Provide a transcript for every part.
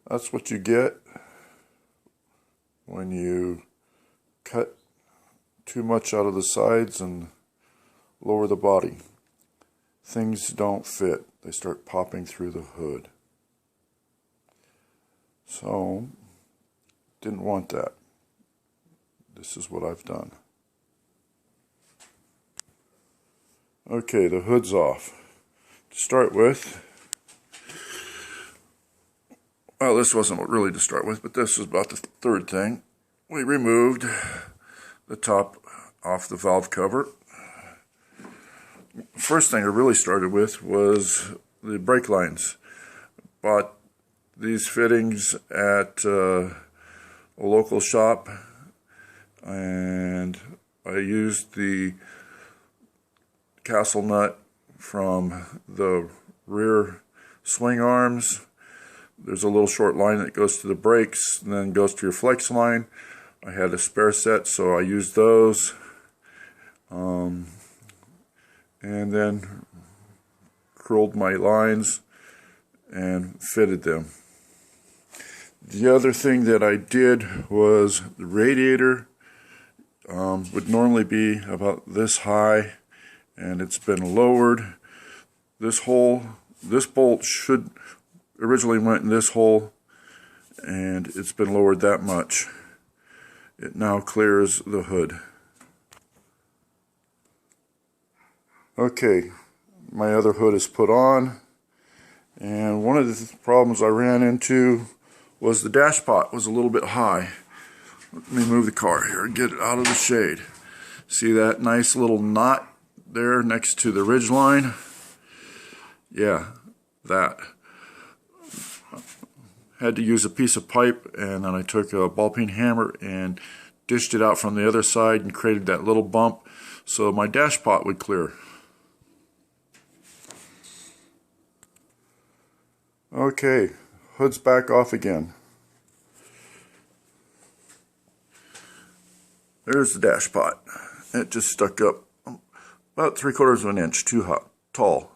That's what you get when you cut too much out of the sides and lower the body. Things don't fit. They start popping through the hood. So, didn't want that. This is what I've done. Okay, the hood's off. To start with, well, this wasn't really to start with, but this is about the third thing. We removed the top off the valve cover. First thing I really started with was the brake lines. Bought these fittings at a local shop, and I used the castle nut from the rear swing arms. There's a little short line that goes to the brakes and then goes to your flex line. I had a spare set, so I used those, and then curled my lines and fitted them. The other thing that I did was the radiator would normally be about this high, and it's been lowered. This bolt should originally went in this hole, and it's been lowered that much. It now clears the hood. Okay, my other hood is put on, and one of the problems I ran into was the dash pot was a little bit high. Let me move the car here and get it out of the shade. See that nice little knot there next to the ridge line? Yeah, that. Had to use a piece of pipe, and then I took a ball peen hammer and dished it out from the other side and created that little bump so my dash pot would clear. Okay, hood's back off again. There's the dash pot. It just stuck up about 3/4 of an inch too tall.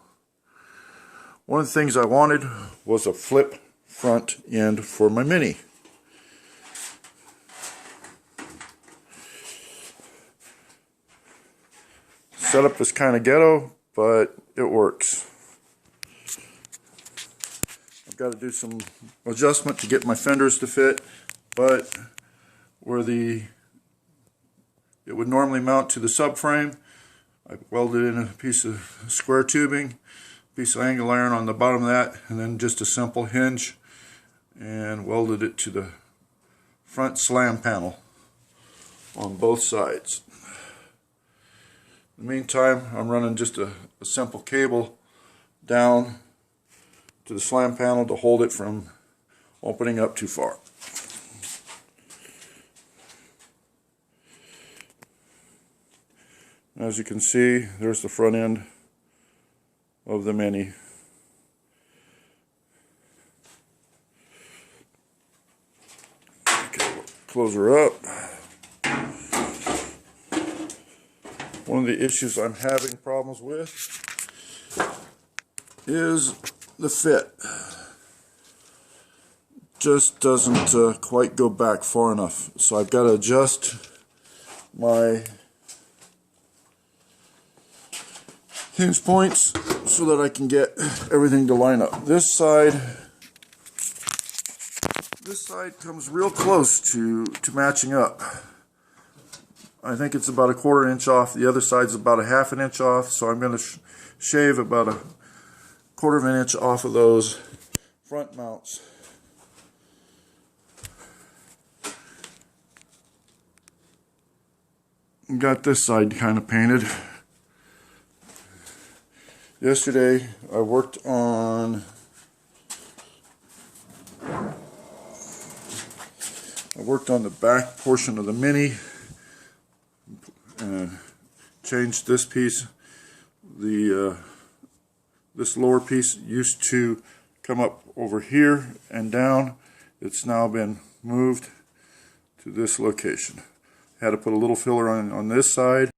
One of the things I wanted was a flip front end for my Mini. Setup is kind of ghetto, but it works. I've got to do some adjustment to get my fenders to fit, but where it would normally mount to the subframe, I welded in a piece of square tubing, piece of angle iron on the bottom of that, and then just a simple hinge, and welded it to the front slam panel on both sides. In the meantime, I'm running just a simple cable down to the slam panel to hold it from opening up too far. As you can see, there's the front end of the Mini. Okay, we'll close her up. One of the issues I'm having problems with is the fit. Just doesn't quite go back far enough, so I've got to adjust my hinge points so that I can get everything to line up. This side comes real close to matching up. I think it's about 1/4 inch off. The other side's about 1/2 inch off, so I'm going to shave about 1/4 inch off of those front mounts. Got this side kind of painted. Yesterday I worked on the back portion of the Mini and changed this piece. This lower piece used to come up over here and down. It's now been moved to this location. Had to put a little filler on this side.